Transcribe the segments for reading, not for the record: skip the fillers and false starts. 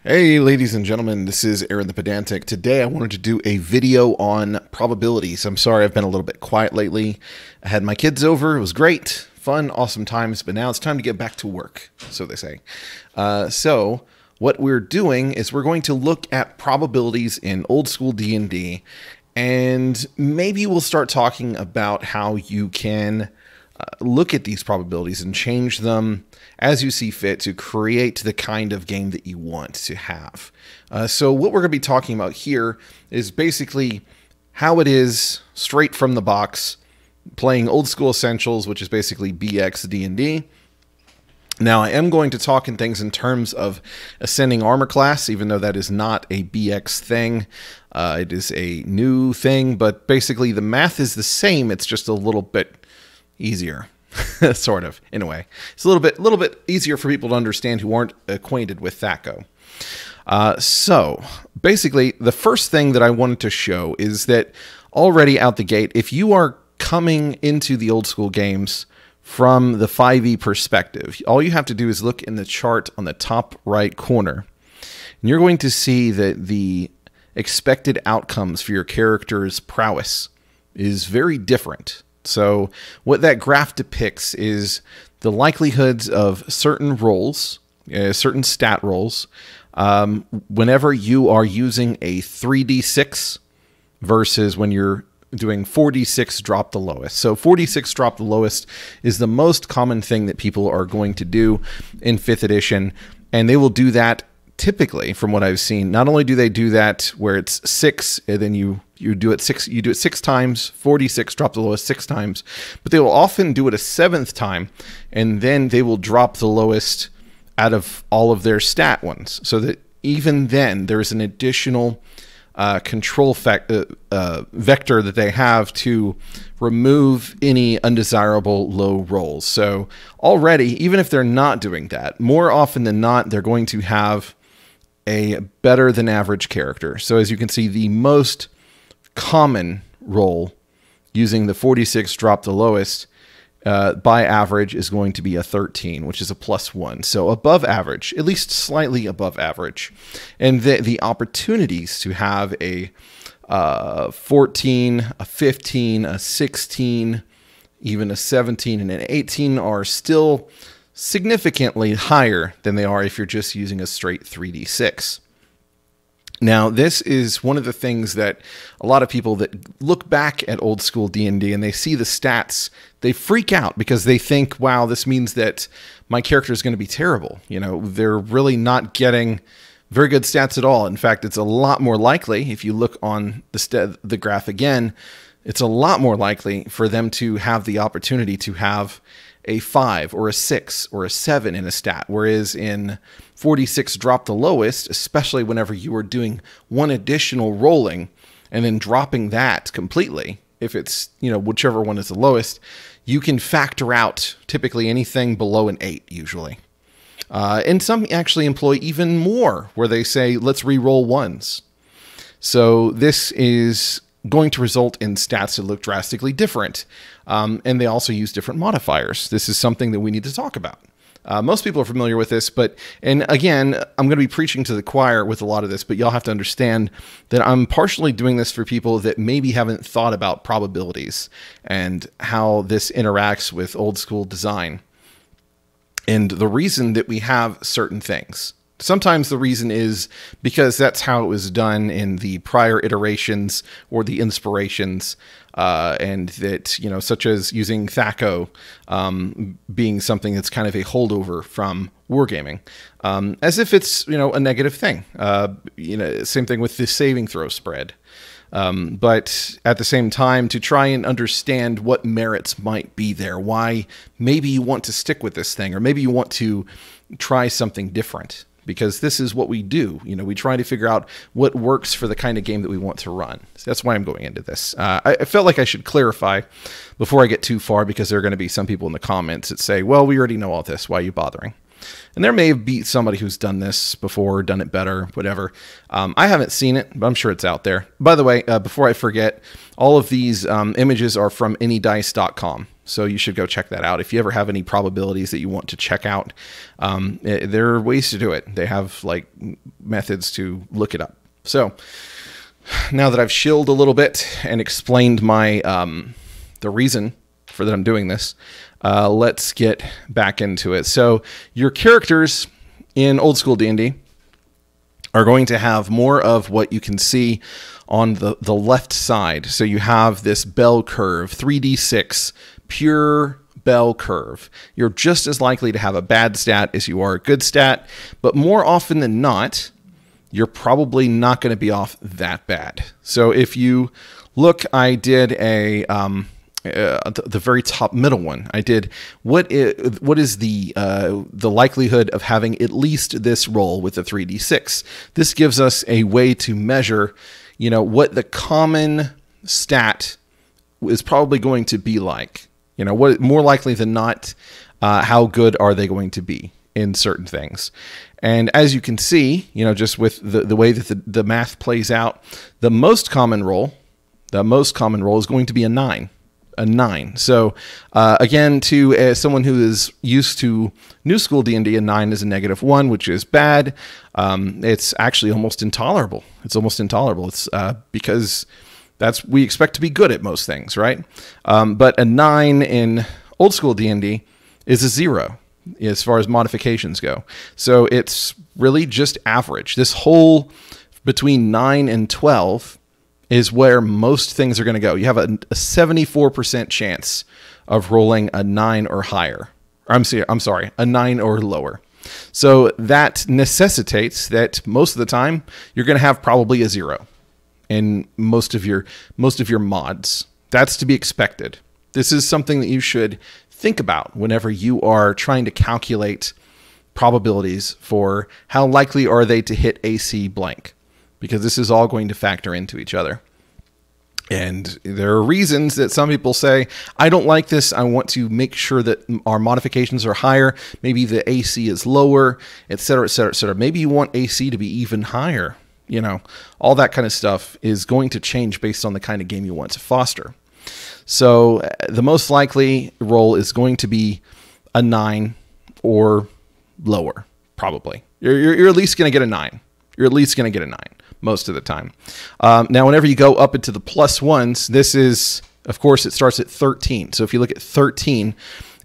Hey ladies and gentlemen, this is Aaron the Pedantic. Today I wanted to do a video on probabilities. I'm sorry I've been a little bit quiet lately. I had my kids over, it was great, fun, awesome times, but now it's time to get back to work, so they say. So what we're doing is we're going to look at probabilities in old school D&D, and maybe we'll start talking about how you can look at these probabilities and change them as you see fit to create the kind of game that you want to have. So what we're going to be talking about here is basically how it is straight from the box playing old school essentials, which is basically BX D&D. Now I am going to talk in things in terms of ascending armor class, even though that is not a BX thing. It is a new thing, but basically the math is the same. It's just a little bit easier, sort of, in a way. It's a little bit easier for people to understand who aren't acquainted with THAC0. So basically, the first thing that I wanted to show is that already out the gate, if you are coming into the old school games from the 5e perspective, all you have to do is look in the chart on the top right corner, and you're going to see that the expected outcomes for your character's prowess is very different. So what that graph depicts is the likelihoods of certain rolls, certain stat rolls, whenever you are using a 3d6 versus when you're doing 4d6 drop the lowest. So 4d6 drop the lowest is the most common thing that people are going to do in 5th edition, and they will do that typically, from what I've seen. Not only do they do that where it's 6 and then you do it 6 times, 4d6 drop the lowest 6 times, but they will often do it a 7th time, and then they will drop the lowest out of all of their stat ones, so that even then there is an additional control vector that they have to remove any undesirable low rolls. So already, even if they're not doing that, more often than not, they're going to have a better than average character. So as you can see, the most common roll using the 46 drop the lowest by average is going to be a 13, which is a +1. So above average, at least slightly above average. And the opportunities to have a 14, a 15, a 16, even a 17 and an 18 are still significantly higher than they are if you're just using a straight 3d6. Now, this is one of the things that a lot of people that look back at old school D&D and they see the stats, they freak out because they think, wow, this means that my character is going to be terrible. You know, they're really not getting very good stats at all. In fact, it's a lot more likely, if you look on the graph again, it's a lot more likely for them to have the opportunity to have a 5 or a 6 or a 7 in a stat, whereas in 46 drop the lowest, especially whenever you are doing one additional rolling and then dropping that completely, if it's, you know, whichever one is the lowest, you can factor out typically anything below an 8 usually. And some actually employ even more, where they say, let's re-roll ones. So this is going to result in stats that look drastically different. And they also use different modifiers. This is something that we need to talk about. Most people are familiar with this, and again, I'm going to be preaching to the choir with a lot of this, but y'all have to understand that I'm partially doing this for people that maybe haven't thought about probabilities and how this interacts with old school design. And the reason that we have certain things. Sometimes the reason is because that's how it was done in the prior iterations or the inspirations, and that, you know, such as using THAC0 being something that's kind of a holdover from wargaming, as if it's, you know, a negative thing. You know, same thing with the saving throw spread. But at the same time, to try and understand what merits might be there, why maybe you want to stick with this thing, or maybe you want to try something different. Because this is what we do. You know, we try to figure out what works for the kind of game that we want to run. So that's why I'm going into this. I felt like I should clarify before I get too far, because there are going to be some people in the comments that say, well, we already know all this. Why are you bothering? And there may be somebody who's done this before, done it better, whatever. I haven't seen it, but I'm sure it's out there. By the way, before I forget, all of these images are from anydice.com. So you should go check that out. If you ever have any probabilities that you want to check out, there are ways to do it. They have like methods to look it up. So now that I've shilled a little bit and explained my the reason for that I'm doing this, let's get back into it. So your characters in old school D&D are going to have more of what you can see on the left side. So you have this bell curve, 3d6, pure bell curve. You're just as likely to have a bad stat as you are a good stat, but more often than not, you're probably not going to be off that bad. So if you look, I did a the very top middle one. I did what is the likelihood of having at least this roll with the 3d6. This gives us a way to measure, you know, what the common stat is probably going to be like. You know, what more likely than not, how good are they going to be in certain things? And as you can see, you know, just with the way that the math plays out, the most common roll is going to be a 9. A 9. So again, to someone who is used to new school D&D, a 9 is a -1, which is bad. It's actually almost intolerable. It's almost intolerable. It's because we expect to be good at most things, right? But a 9 in old school D&D is a 0 as far as modifications go. So it's really just average. This whole between 9 and 12 is where most things are going to go. You have a 74% chance of rolling a 9 or higher. I'm sorry, a 9 or lower. So that necessitates that most of the time you're going to have probably a 0 in most of your mods. That's to be expected. This is something that you should think about whenever you are trying to calculate probabilities for how likely are they to hit AC blank, because this is all going to factor into each other. And there are reasons that some people say, I don't like this. I want to make sure that our modifications are higher. Maybe the AC is lower, et cetera, et cetera, et cetera. Maybe you want AC to be even higher. You know, all that kind of stuff is going to change based on the kind of game you want to foster. So the most likely roll is going to be a 9 or lower, probably. You're at least going to get a 9. You're at least going to get a 9 most of the time. Now, whenever you go up into the +1s, this is, of course, it starts at 13. So if you look at 13,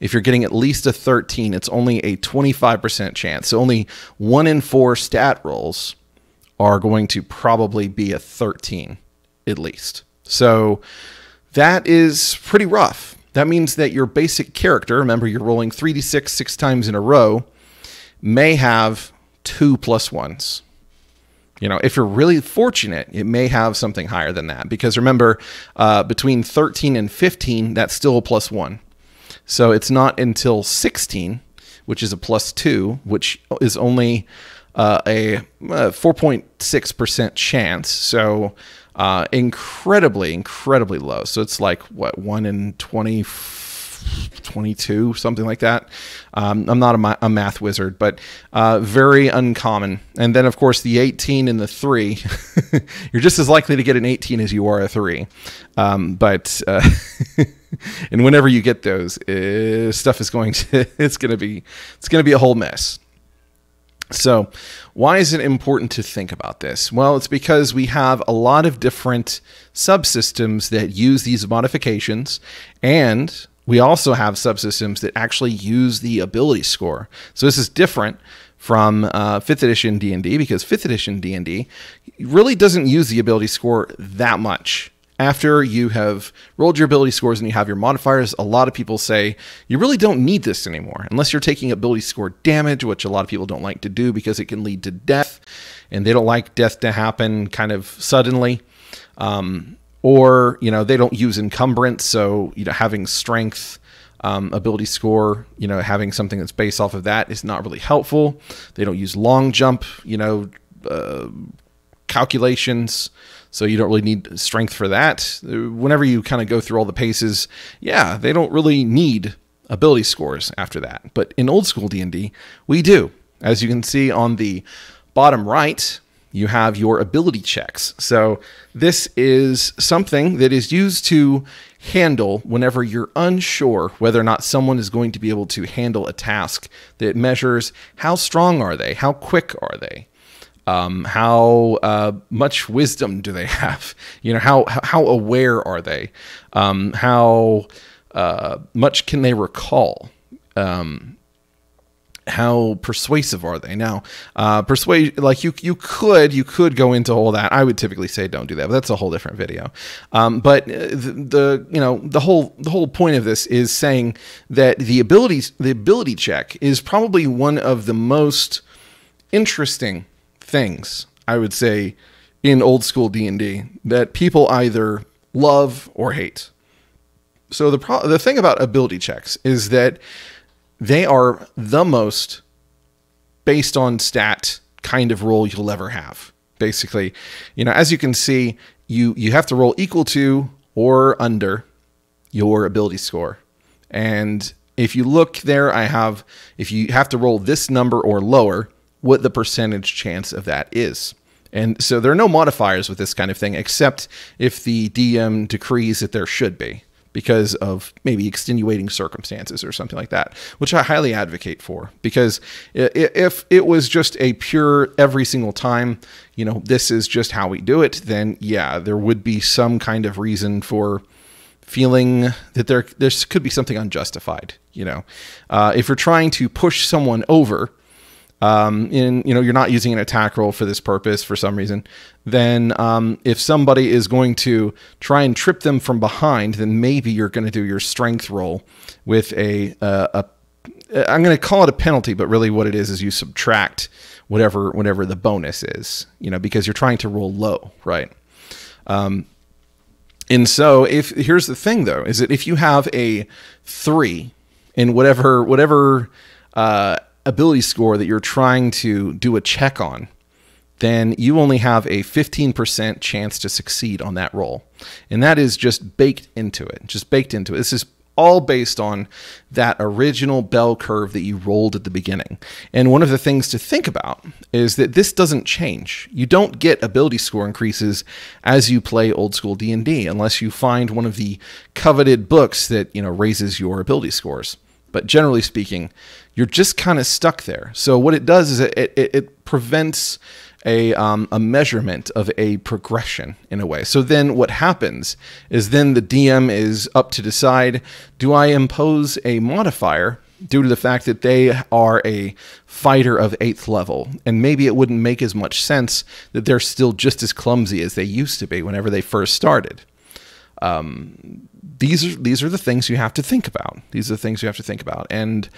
if you're getting at least a 13, it's only a 25% chance. So only 1 in 4 stat rolls are going to probably be a 13 at least. So that is pretty rough. That means that your basic character, remember you're rolling 3d6 6 times in a row, may have 2 +1s. You know, if you're really fortunate, it may have something higher than that. Because remember, between 13 and 15, that's still a +1. So it's not until 16, which is a +2, which is only a 4.6% chance. So incredibly, incredibly low. So it's like, what, 1 in 22, something like that. I'm not a math wizard, but very uncommon. And then, of course, the 18 and the 3, you're just as likely to get an 18 as you are a 3. And whenever you get those, stuff is going to, it's going to be a whole mess. So why is it important to think about this? Well, it's because we have a lot of different subsystems that use these modifications, and we also have subsystems that actually use the ability score. So this is different from 5th edition D&D, because 5th edition D&D really doesn't use the ability score that much. After you have rolled your ability scores and you have your modifiers, a lot of people say you really don't need this anymore, unless you're taking ability score damage, which a lot of people don't like to do because it can lead to death, and they don't like death to happen kind of suddenly. Or, you know, they don't use encumbrance, so, you know, having strength ability score, you know, having something that's based off of that is not really helpful. They don't use long jump, you know, calculations, so you don't really need strength for that. Whenever you kind of go through all the paces, yeah, they don't really need ability scores after that. But in old school D&D, we do. As you can see on the bottom right, you have your ability checks. So this is something that is used to handle whenever you're unsure whether or not someone is going to be able to handle a task. That measures how strong are they, how quick are they, how much wisdom do they have, how aware are they, how much can they recall. How persuasive are they? Now, like you could go into all that. I would typically say don't do that, but that's a whole different video. But the whole point of this is saying that the ability check is probably one of the most interesting things, I would say, in old school D&D that people either love or hate. So the thing about ability checks is that they are the most based on stat kind of roll you'll ever have. Basically, as you can see, you have to roll equal to or under your ability score. And if you look there, if you have to roll this number or lower, what the percentage chance of that is. And so there are no modifiers with this kind of thing, except if the DM decrees that there should be, because of maybe extenuating circumstances or something like that, which I highly advocate for. Because if it was just a pure every single time, this is just how we do it, then yeah, there would be some kind of reason for feeling that there could be something unjustified. If you're trying to push someone over, you're not using an attack roll for this purpose for some reason, then if somebody is going to try and trip them from behind, then maybe you're going to do your strength roll with I'm going to call it a penalty, but really what it is you subtract whatever the bonus is, because you're trying to roll low, right? And so here's the thing though, is that if you have a 3 in whatever ability score that you're trying to do a check on, then you only have a 15% chance to succeed on that roll. And that is just baked into it. This is all based on that original bell curve that you rolled at the beginning. And one of the things to think about is that this doesn't change. You don't get ability score increases as you play old school D&D unless you find one of the coveted books that, raises your ability scores. But generally speaking, you're just kind of stuck there. So what it does is it prevents a measurement of a progression in a way. So then what happens is then the DM is up to decide, do I impose a modifier due to the fact that they are a fighter of 8th level? And maybe it wouldn't make as much sense that they're still just as clumsy as they used to be whenever they first started. These are the things you have to think about. And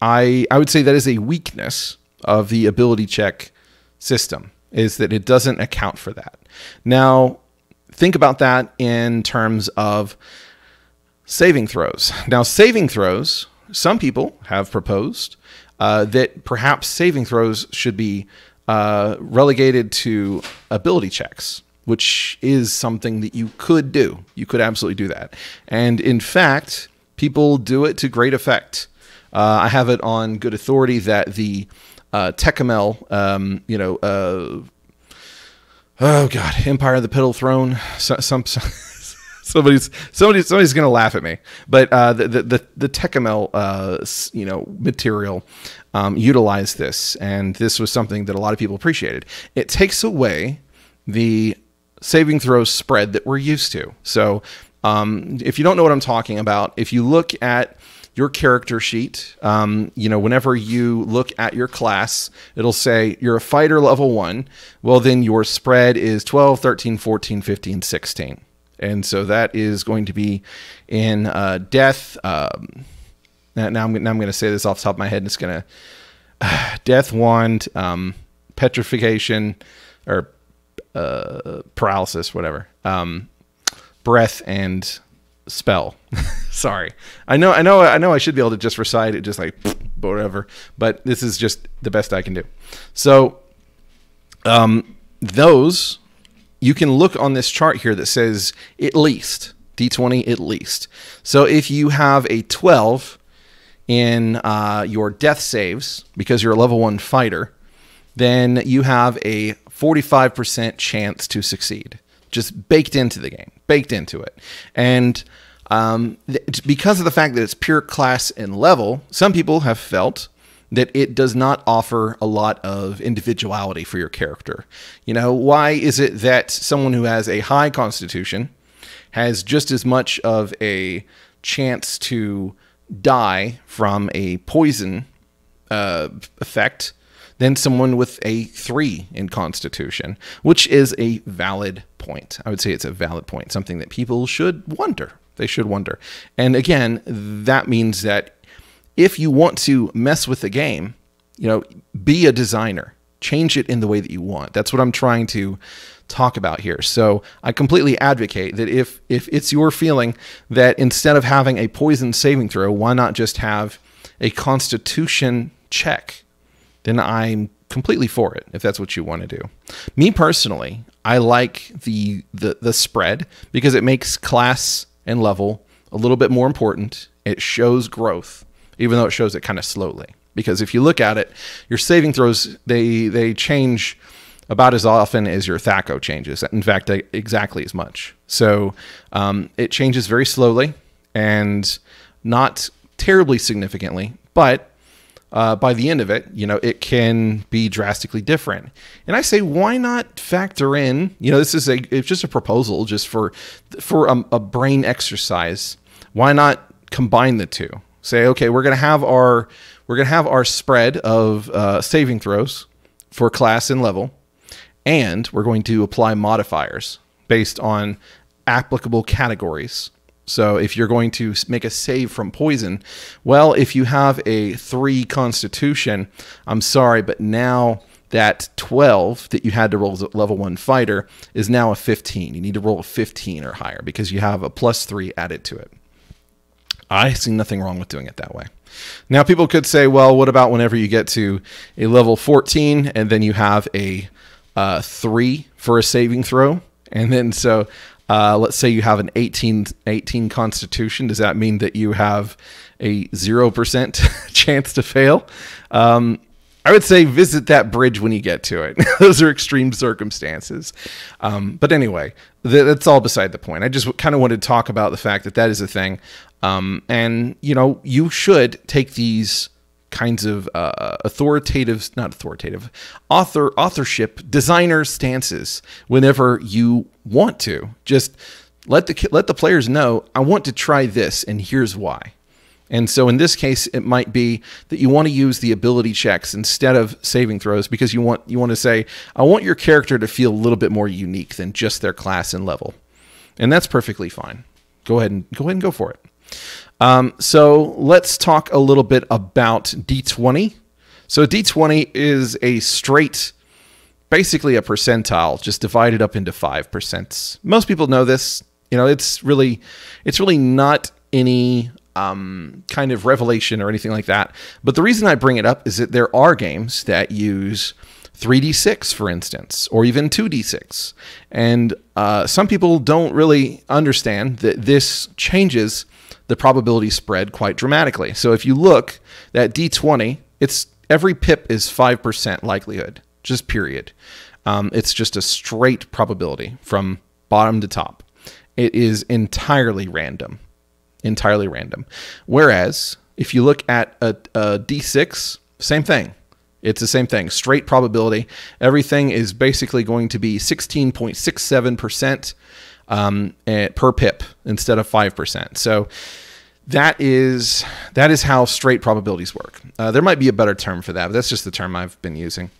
I would say that is a weakness of the ability check system, is that it doesn't account for that. Now, think about that in terms of saving throws. Now, saving throws, some people have proposed that perhaps saving throws should be relegated to ability checks, which is something that you could do. You could absolutely do that. And in fact, people do it to great effect. I have it on good authority that the Tecumel, oh God, Empire of the Piddle Throne. Somebody's going to laugh at me, but the Tecumel, material utilized this, and this was something that a lot of people appreciated. It takes away the saving throw spread that we're used to. So if you don't know what I'm talking about, if you look at your character sheet, whenever you look at your class, it'll say you're a fighter level 1. Well, then your spread is 12, 13, 14, 15, 16. And so that is going to be in death. Now I'm going to say this off the top of my head, and it's going to death, wand, petrification, or paralysis, whatever, breath, and spell. Sorry, I know I should be able to just recite it, just like whatever, but this is just the best I can do. So those, you can look on this chart here that says at least D20 at least. So if you have a 12 in your death saves because you're a level 1 fighter, then you have a 45% chance to succeed. Just baked into the game, baked into it. And because of the fact that it's pure class and level, some people have felt that it does not offer a lot of individuality for your character. You know, why is it that someone who has a high constitution has just as much of a chance to die from a poison effect than someone with a 3 in constitution, which is a valid point. I would say it's a valid point, something that people should wonder. They should wonder. And again, that means that if you want to mess with the game, you know, be a designer. Change it in the way that you want. That's what I'm trying to talk about here. So I completely advocate that if it's your feeling that instead of having a poison saving throw, why not just have a constitution check? Then I'm completely for it, if that's what you want to do. Me personally, I like the spread because it makes class and level a little bit more important. It shows growth, even though it shows it kind of slowly. Because if you look at it, your saving throws, they change about as often as your THACO changes. In fact, exactly as much. So it changes very slowly and not terribly significantly, but by the end of it, you know, it can be drastically different. And I say, why not factor in, you know, it's just a proposal just for a brain exercise. Why not combine the two? Say, okay, we're going to have our spread of saving throws for class and level, and we're going to apply modifiers based on applicable categories. So if you're going to make a save from poison, well, if you have a 3 constitution, I'm sorry, but now that 12 that you had to roll as a level 1 fighter is now a 15. You need to roll a 15 or higher because you have a +3 added to it. I see nothing wrong with doing it that way. Now, people could say, well, what about whenever you get to a level 14 and then you have a 3 for a saving throw? And then so let's say you have an 18 constitution. Does that mean that you have a 0% chance to fail? I would say visit that bridge when you get to it. Those are extreme circumstances. But anyway, that's all beside the point. I just kind of wanted to talk about the fact that that is a thing. And, you know, you should take these kinds of authorship designer stances whenever you want to. Just let the players know, I want to try this, and here's why. And so in this case, it might be that you want to use the ability checks instead of saving throws because you want to say, I want your character to feel a little bit more unique than just their class and level. And that's perfectly fine. Go ahead and go for it. So let's talk a little bit about D20. So D20 is a straight, basically a percentile, just divided up into 5%. Most people know this. You know, it's really not any kind of revelation or anything like that. But the reason I bring it up is that there are games that use 3d6, for instance, or even 2d6. And some people don't really understand that this changes the probability spread quite dramatically. So if you look at D20, every pip is 5% likelihood, just period. It's just a straight probability from bottom to top. It is entirely random. Entirely random. Whereas if you look at a D6, same thing. It's the same thing. Straight probability. Everything is basically going to be 16.67% per pip instead of 5%. So that is how straight probabilities work. There might be a better term for that, but that's just the term I've been using.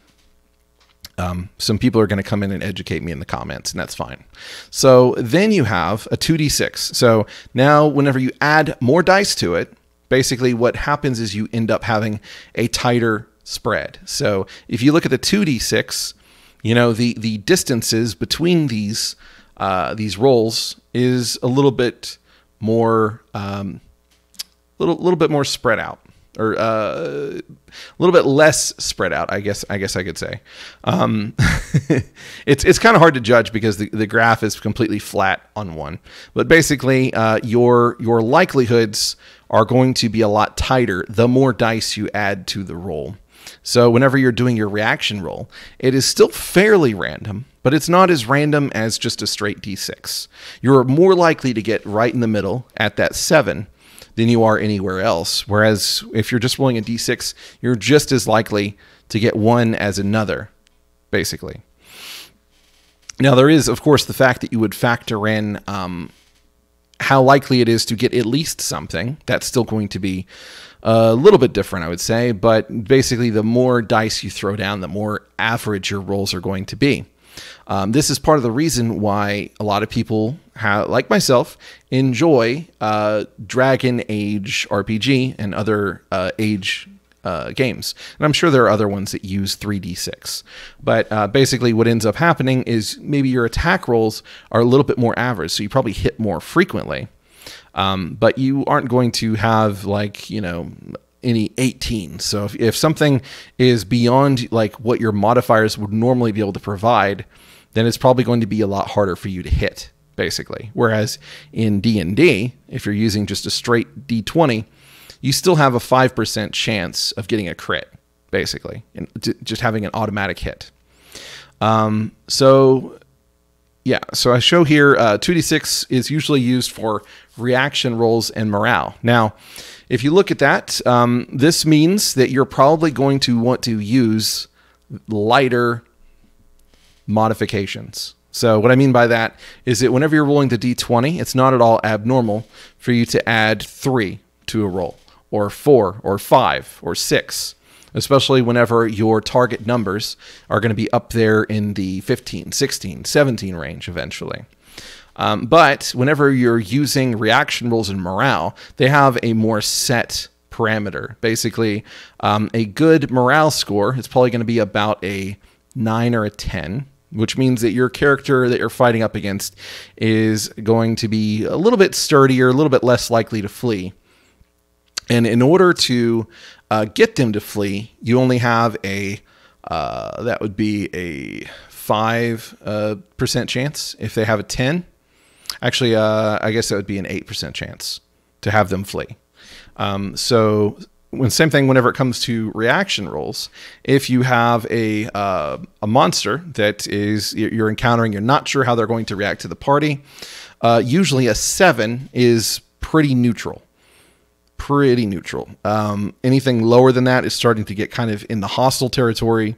Some people are going to come in and educate me in the comments, and that's fine. So then you have a 2d6. So now whenever you add more dice to it, basically what happens is you end up having a tighter spread. So if you look at the 2d6, you know, the distances between these rolls is a little bit more little bit more spread out. or a little bit less spread out, I guess I could say. It's kind of hard to judge because the graph is completely flat on one. But basically, your likelihoods are going to be a lot tighter the more dice you add to the roll. So whenever you're doing your reaction roll, it is still fairly random, but it's not as random as just a straight D6. You're more likely to get right in the middle at that 7 than you are anywhere else. Whereas if you're just rolling a D6, you're just as likely to get one as another, basically. Now, there is, of course, the fact that you would factor in how likely it is to get at least something. That's still going to be a little bit different, I would say. But basically, the more dice you throw down, the more average your rolls are going to be. This is part of the reason why a lot of people, like myself, enjoy Dragon Age RPG and other Age games. And I'm sure there are other ones that use 3d6. But basically what ends up happening is maybe your attack rolls are a little bit more average, so you probably hit more frequently. But you aren't going to have, like, you know, any 18. So if something is beyond like what your modifiers would normally be able to provide, then it's probably going to be a lot harder for you to hit, basically. Whereas in D&D, if you're using just a straight D20, you still have a 5% chance of getting a crit, basically, and just having an automatic hit. So I show here 2d6 is usually used for reaction rolls and morale. Now, if you look at that, this means that you're probably going to want to use lighter modifications. So what I mean by that is that whenever you're rolling the d20, it's not at all abnormal for you to add 3 to a roll, or 4, or 5, or 6, especially whenever your target numbers are going to be up there in the 15, 16, 17 range eventually. But whenever you're using reaction rolls and morale, they have a more set parameter. Basically, a good morale score is probably going to be about a 9 or a 10, which means that your character that you're fighting up against is going to be a little bit sturdier, a little bit less likely to flee. And in order to get them to flee, you only have a, that would be a 5% chance. If they have a 10, actually, I guess that would be an 8% chance to have them flee. Same thing whenever it comes to reaction rolls. If you have a monster that you're encountering, you're not sure how they're going to react to the party, usually a 7 is pretty neutral. Pretty neutral. Anything lower than that is starting to get kind of in the hostile territory.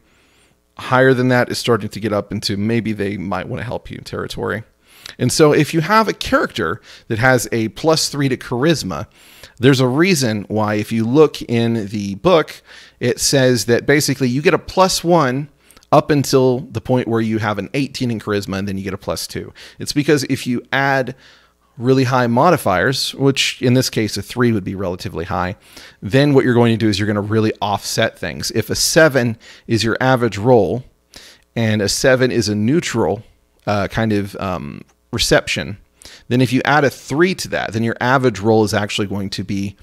Higher than that is starting to get up into maybe they might want to help you territory. And so if you have a character that has a +3 to charisma, there's a reason why if you look in the book, it says that basically you get a +1 up until the point where you have an 18 in charisma, and then you get a +2. It's because if you add really high modifiers, which in this case a 3 would be relatively high, then what you're going to do is you're going to really offset things. If a 7 is your average roll and a 7 is a neutral reception, then if you add a 3 to that, then your average roll is actually going to be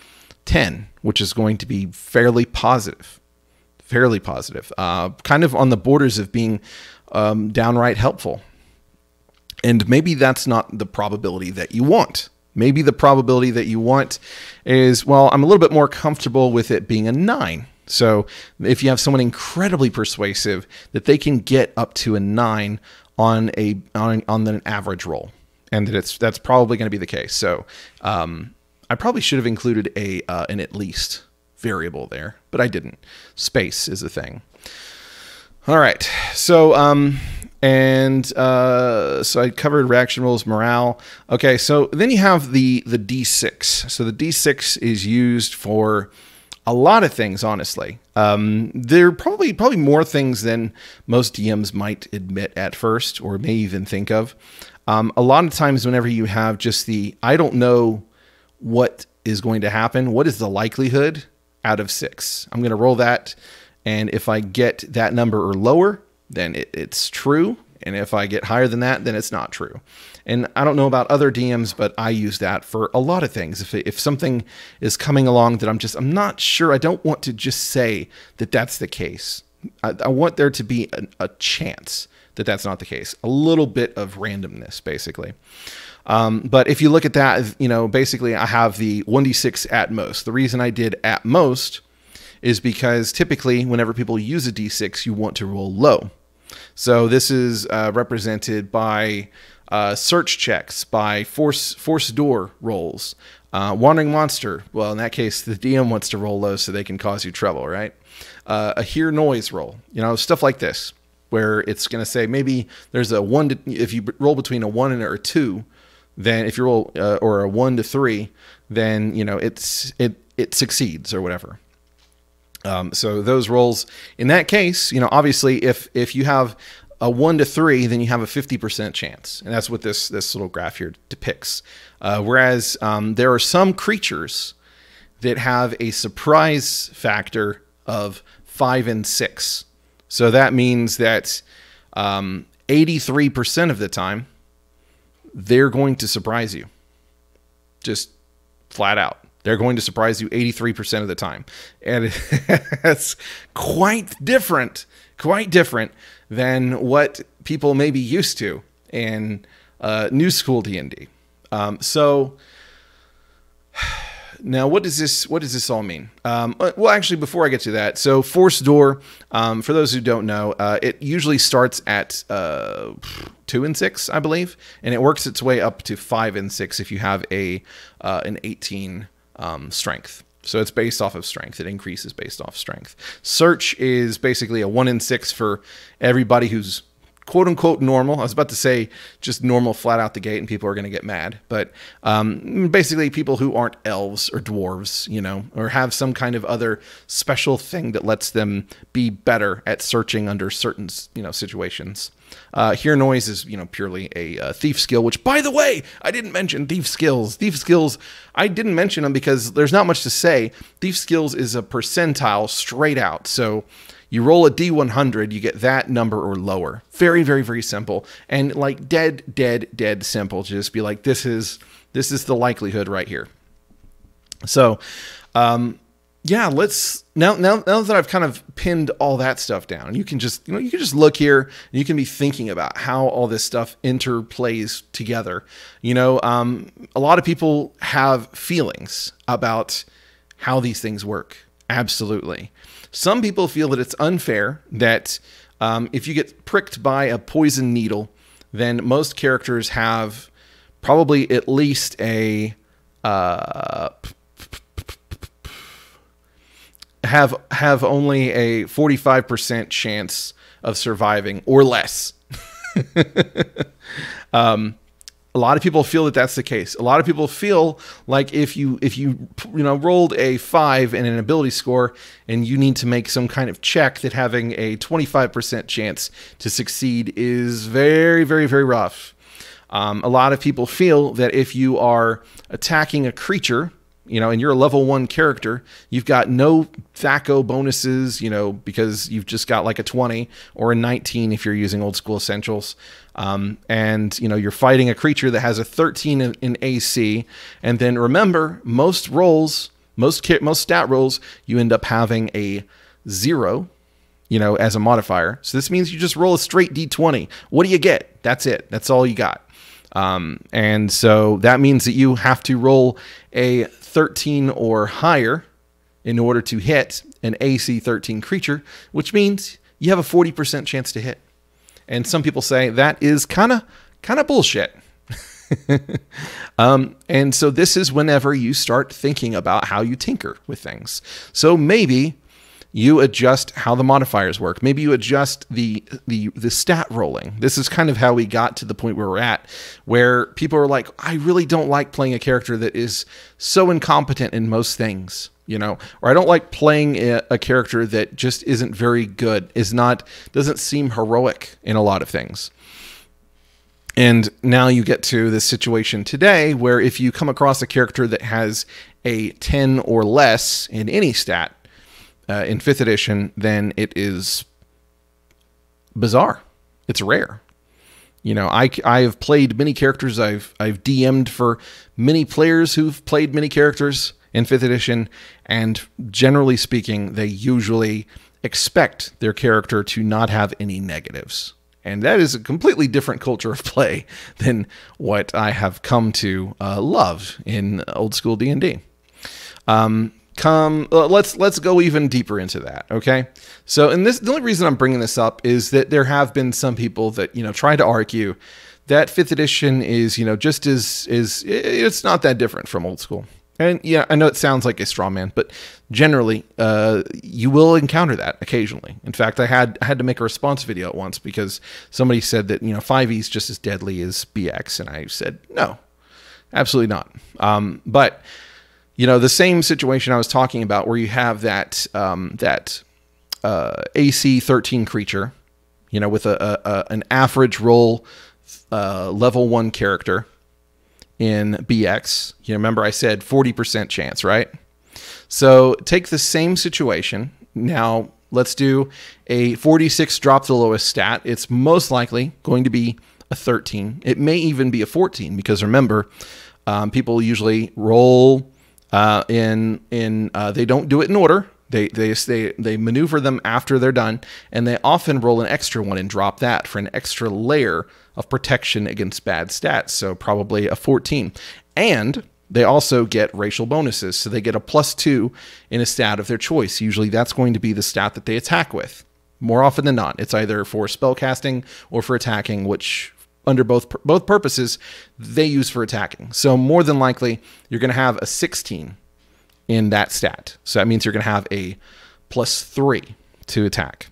10, which is going to be fairly positive. Fairly positive. Kind of on the borders of being downright helpful. And maybe that's not the probability that you want. Maybe the probability that you want is, well, I'm a little bit more comfortable with it being a 9. So if you have someone incredibly persuasive, that they can get up to a 9 on an average roll, and that's probably going to be the case. So I probably should have included an at least variable there, but I didn't. Space is a thing. All right, so so I covered reaction rolls, morale. Okay, so then you have the D6. So the D6 is used for a lot of things, honestly. There are probably more things than most DMs might admit at first, or may even think of. A lot of times whenever you have just I don't know what is going to happen, what is the likelihood out of 6? I'm going to roll that, and if I get that number or lower, then it's true. And if I get higher than that, then it's not true. And I don't know about other DMs, but I use that for a lot of things. If something is coming along that I'm not sure, I don't want to just say that that's the case. I want there to be a chance that that's not the case. A little bit of randomness, basically. But if you look at that, basically I have the 1d6 at most. The reason I did at most is because typically whenever people use a d6, you want to roll low. So this is represented by search checks, by force door rolls, wandering monster. Well, in that case, the DM wants to roll low so they can cause you trouble, right? A hear noise roll, stuff like this, where it's going to say maybe there's a 1 to, if you roll between a 1 and a 2, then if you roll or a 1 to 3, then it succeeds or whatever. So those rolls in that case, obviously if you have a 1 to 3, then you have a 50% chance, and that's what this little graph here depicts. Whereas there are some creatures that have a surprise factor of 5 and 6. So that means that 83% of the time, they're going to surprise you. Just flat out. They're going to surprise you 83% of the time. And it's quite different than what people may be used to in new school D&D. So now what does this all mean? Well, actually, before I get to that, so force door, for those who don't know, it usually starts at 2 and 6, I believe, and it works its way up to 5 and 6 if you have an 18 strength. So it's based off of strength. It increases based off strength. Search is basically a 1 in 6 for everybody who's quote unquote normal. I was about to say just normal flat out the gate and people are going to get mad, but basically people who aren't elves or dwarves, or have some kind of other special thing that lets them be better at searching under certain, situations. Hear noise is, purely a thief skill, which, by the way, I didn't mention thief skills. Thief skills, I didn't mention them because there's not much to say. Thief skills is a percentile straight out. So you roll a D100, you get that number or lower. Very, very, very simple. And like dead simple. Just be like, this is the likelihood right here. So, yeah, let's now that I've kind of pinned all that stuff down, you can just look here and you can be thinking about how all this stuff interplays together. A lot of people have feelings about how these things work. Absolutely. Some people feel that it's unfair that if you get pricked by a poison needle, then most characters have probably at least a have only a 45% chance of surviving or less. A lot of people feel that that's the case. A lot of people feel like if you rolled a 5 in an ability score and you need to make some kind of check, that having a 25% chance to succeed is very, very, very rough. A lot of people feel that if you are attacking a creature, and you're a level 1 character, you've got no THAC0 bonuses, because you've just got like a 20 or a 19 if you're using old school essentials. And you're fighting a creature that has a 13 in AC. And then remember, most stat rolls, you end up having a 0, as a modifier. So this means you just roll a straight D20. What do you get? That's it. That's all you got. And so that means that you have to roll a 13 or higher in order to hit an AC 13 creature, which means you have a 40% chance to hit. And some people say that is kind of bullshit. And so this is whenever you start thinking about how you tinker with things. So maybe you adjust how the modifiers work. Maybe you adjust the stat rolling. This is kind of how we got to the point where we're at, where people are like, I really don't like playing a character that is so incompetent in most things, or I don't like playing a character that just isn't very good, doesn't seem heroic in a lot of things. And now you get to this situation today where if you come across a character that has a 10 or less in any stat, in 5th edition, then it is bizarre. It's rare. I have played many characters. I've DM'd for many players who've played many characters in 5th edition, and generally speaking, they usually expect their character to not have any negatives. And that is a completely different culture of play than what I have come to love in old school D&D. Let's go even deeper into that. Okay. So the only reason I'm bringing this up is that there have been some people that, try to argue that 5th edition is, just it's not that different from old school. And yeah, I know it sounds like a straw man, but generally, you will encounter that occasionally. In fact, I had to make a response video at once because somebody said that 5e is just as deadly as BX, and I said no, absolutely not. But the same situation I was talking about, where you have that AC 13 creature, with an average roll level 1 character in BX. Remember I said 40% chance, right? So take the same situation. Now let's do a 46 drop the lowest stat. It's most likely going to be a 13. It may even be a 14 because remember, people usually roll they don't do it in order. They maneuver them after they're done, and they often roll an extra one and drop that for an extra layer of protection against bad stats, so probably a 14. And they also get racial bonuses, so they get a +2 in a stat of their choice. Usually that's going to be the stat that they attack with. More often than not, it's either for spellcasting or for attacking, which under both purposes, they use for attacking. So more than likely, you're going to have a 16 in that stat. So that means you're going to have a +3 to attack.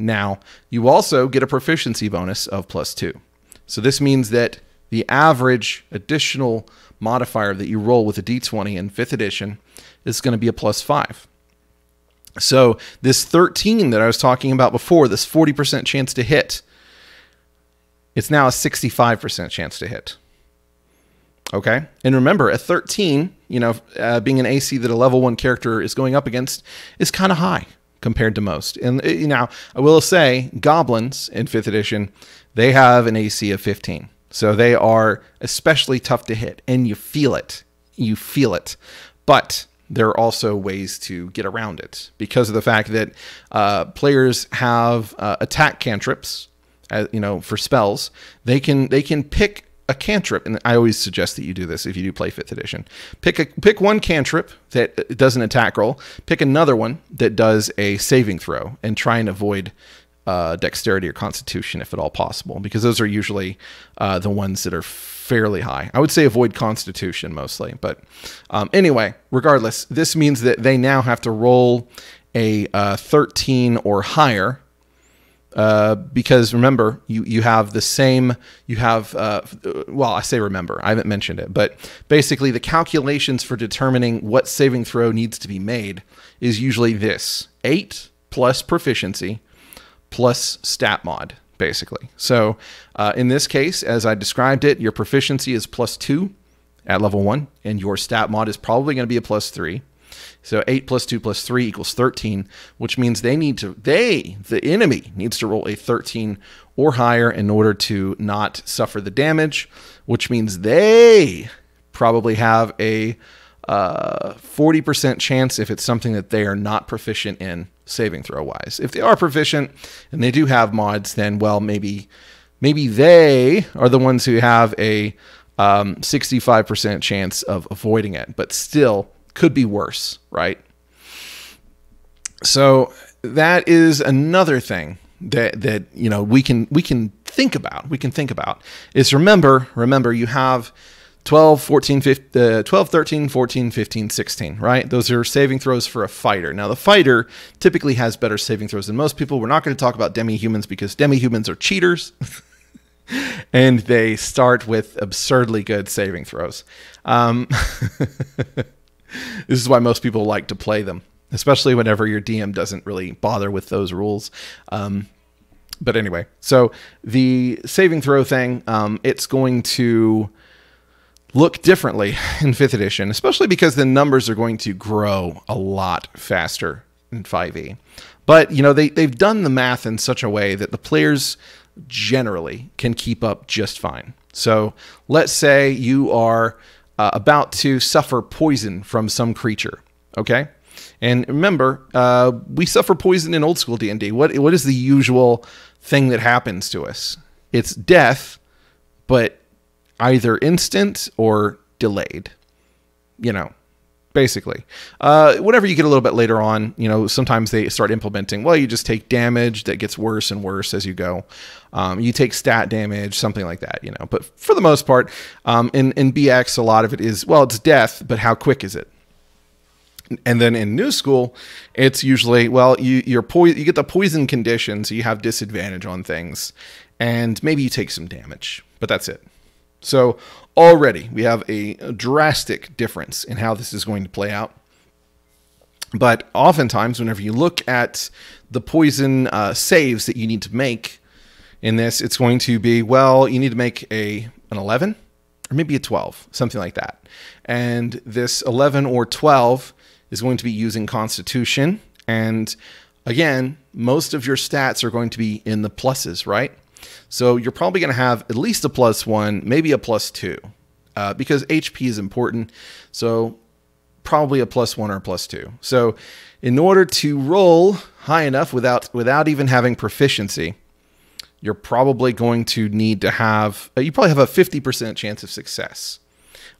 Now, you also get a proficiency bonus of +2. So this means that the average additional modifier that you roll with a d20 in 5th edition is going to be a +5. So this 13 that I was talking about before, this 40% chance to hit, it's now a 65% chance to hit. Okay? And remember, a 13, being an AC that a level 1 character is going up against is kind of high compared to most. And now, I will say, goblins in 5th edition, they have an AC of 15. So they are especially tough to hit, and you feel it. You feel it. But there are also ways to get around it because of the fact that players have attack cantrips, for spells. They can pick a cantrip, and I always suggest that you do this if you do play 5th edition. Pick one cantrip that does an attack roll, pick another one that does a saving throw, and try and avoid dexterity or constitution if at all possible, because those are usually the ones that are fairly high. I would say avoid constitution mostly, but anyway, regardless, this means that they now have to roll a 13 or higher. Because remember, you have the same, well, I say remember, I haven't mentioned it, but basically the calculations for determining what saving throw needs to be made is usually this: 8 plus proficiency plus stat mod, basically. So in this case, as I described it, your proficiency is +2 at level 1, and your stat mod is probably going to be a +3. So 8 plus 2 plus 3 equals 13, which means the enemy needs to roll a 13 or higher in order to not suffer the damage, which means they probably have a 40% chance if it's something that they are not proficient in saving throw wise. If they are proficient and they do have mods, then, well, maybe they are the ones who have a 65% chance of avoiding it, but still could be worse, right? So that is another thing that we can think about. We can think about is remember you have 12, 13, 14, 15, 16, right? Those are saving throws for a fighter. Now, the fighter typically has better saving throws than most people. We're not going to talk about demi-humans because demi-humans are cheaters. And they start with absurdly good saving throws. This is why most people like to play them, especially whenever your DM doesn't really bother with those rules. But anyway, so the saving throw thing, it's going to look differently in 5th edition, especially because the numbers are going to grow a lot faster in 5e. But, they've done the math in such a way that the players generally can keep up just fine. So let's say you are about to suffer poison from some creature, okay? And remember, we suffer poison in old school D&D. What is the usual thing that happens to us? It's death, but either instant or delayed, basically. Whenever you get a little bit later on, sometimes they start implementing, well, you just take damage that gets worse and worse as you go. You take stat damage, something like that, But for the most part, in BX, a lot of it is, well, it's death, but how quick is it? And then in new school, it's usually, well, you get the poison condition, so you have disadvantage on things, and maybe you take some damage, but that's it. So already we have a drastic difference in how this is going to play out. But oftentimes, whenever you look at the poison saves that you need to make in this, it's going to be, well, you need to make an 11 or maybe a 12, something like that. And this 11 or 12 is going to be using Constitution. And again, most of your stats are going to be in the pluses, right? So you're probably going to have at least a +1, maybe a +2, because HP is important. So probably a +1 or a +2. So in order to roll high enough without even having proficiency, you're probably going to need to have, you probably have a 50% chance of success.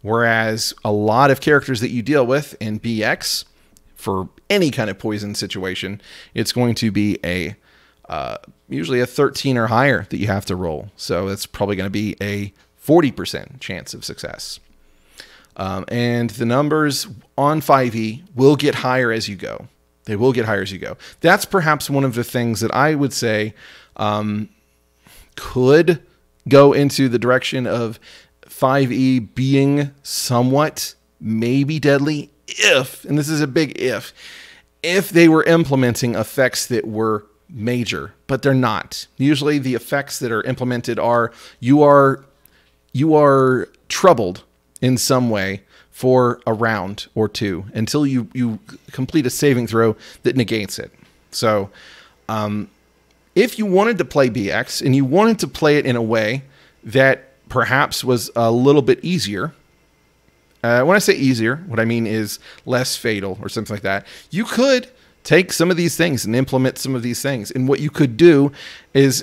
Whereas a lot of characters that you deal with in BX, for any kind of poison situation, it's going to be usually a 13 or higher that you have to roll. So it's probably going to be a 40% chance of success. And the numbers on 5e will get higher as you go. They will get higher as you go. That's perhaps one of the things that I would say could go into the direction of 5e being somewhat maybe deadly if, and this is a big if they were implementing effects that were major, but they're not. Usually the effects that are implemented are you are troubled in some way for a round or two until you complete a saving throw that negates it. So if you wanted to play BX and you wanted to play it in a way that perhaps was a little bit easier, when I say easier, what I mean is less fatal or something like that, you could take some of these things and implement some of these things. And what you could do is,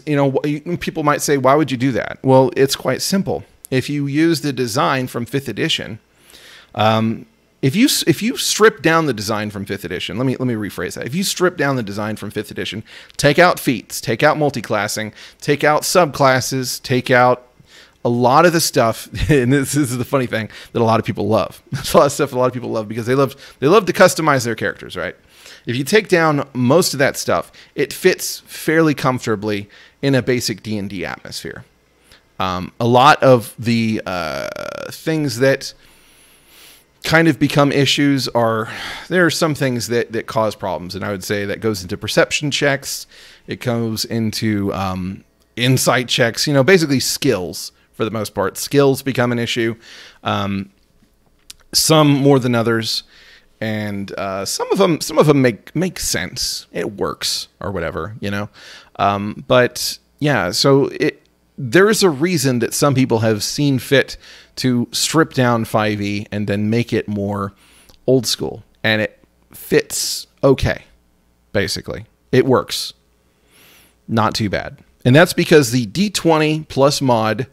people might say, why would you do that? Well, it's quite simple. If you use the design from 5th edition, if you strip down the design from 5th edition, let me rephrase that. If you strip down the design from 5th edition, take out feats, take out multiclassing, take out subclasses, take out a lot of the stuff, and this is the funny thing that a lot of people love. There's a lot of stuff a lot of people love because they love to customize their characters, right? If you take down most of that stuff, it fits fairly comfortably in a basic D&D atmosphere. A lot of the things that kind of become issues there are some things that cause problems, and I would say that goes into perception checks. It goes into insight checks, basically skills. For the most part, skills become an issue, some more than others, and some of them make sense. It works or whatever, But yeah, so there is a reason that some people have seen fit to strip down 5e and then make it more old school, and it fits okay. Basically, it works, not too bad, and that's because the D20 plus mod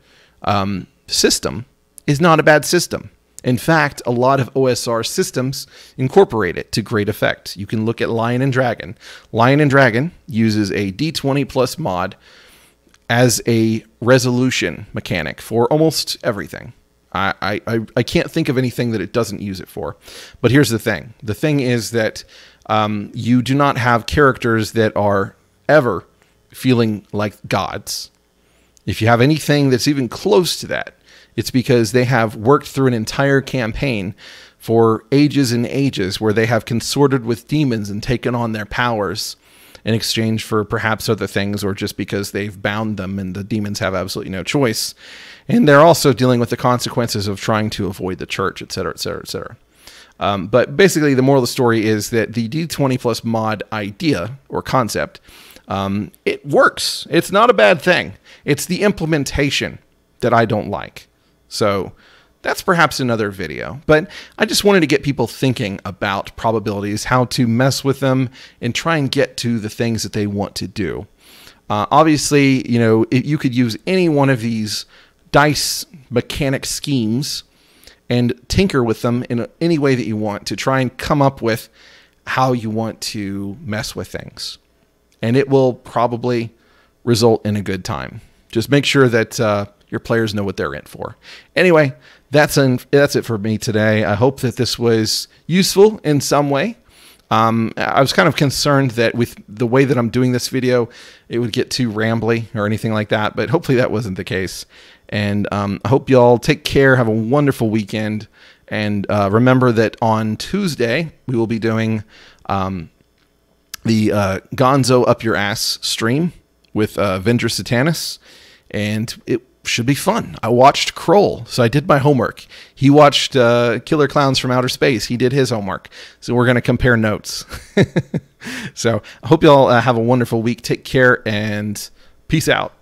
system is not a bad system. In fact, a lot of OSR systems incorporate it to great effect. You can look at Lion and Dragon. Lion and Dragon uses a D20 plus mod as a resolution mechanic for almost everything. I can't think of anything that it doesn't use it for. But here's the thing. The thing is that you do not have characters that are ever feeling like gods. If you have anything that's even close to that, it's because they have worked through an entire campaign for ages and ages where they have consorted with demons and taken on their powers in exchange for perhaps other things, or just because they've bound them and the demons have absolutely no choice. And they're also dealing with the consequences of trying to avoid the church, etc., etc., etc. But basically, the moral of the story is that the D20 plus mod idea or concept It works. It's not a bad thing. It's the implementation that I don't like. So that's perhaps another video. But I just wanted to get people thinking about probabilities, how to mess with them, and try and get to the things that they want to do. Obviously, you know, you could use any one of these dice mechanic schemes and tinker with them in any way that you want to try and come up with how you want to mess with things. And it will probably result in a good time. Just make sure that your players know what they're in for. Anyway, that's it for me today. I hope that this was useful in some way. I was kind of concerned that with the way that I'm doing this video, it would get too rambly or anything like that, but hopefully that wasn't the case. And I hope y'all take care, have a wonderful weekend, and remember that on Tuesday, we will be doing the Gonzo Up Your Ass stream with Vendor Satanus, and it should be fun. I watched Kroll, so I did my homework. He watched Killer Clowns from Outer Space. He did his homework. So we're going to compare notes. So I hope y'all have a wonderful week. Take care and peace out.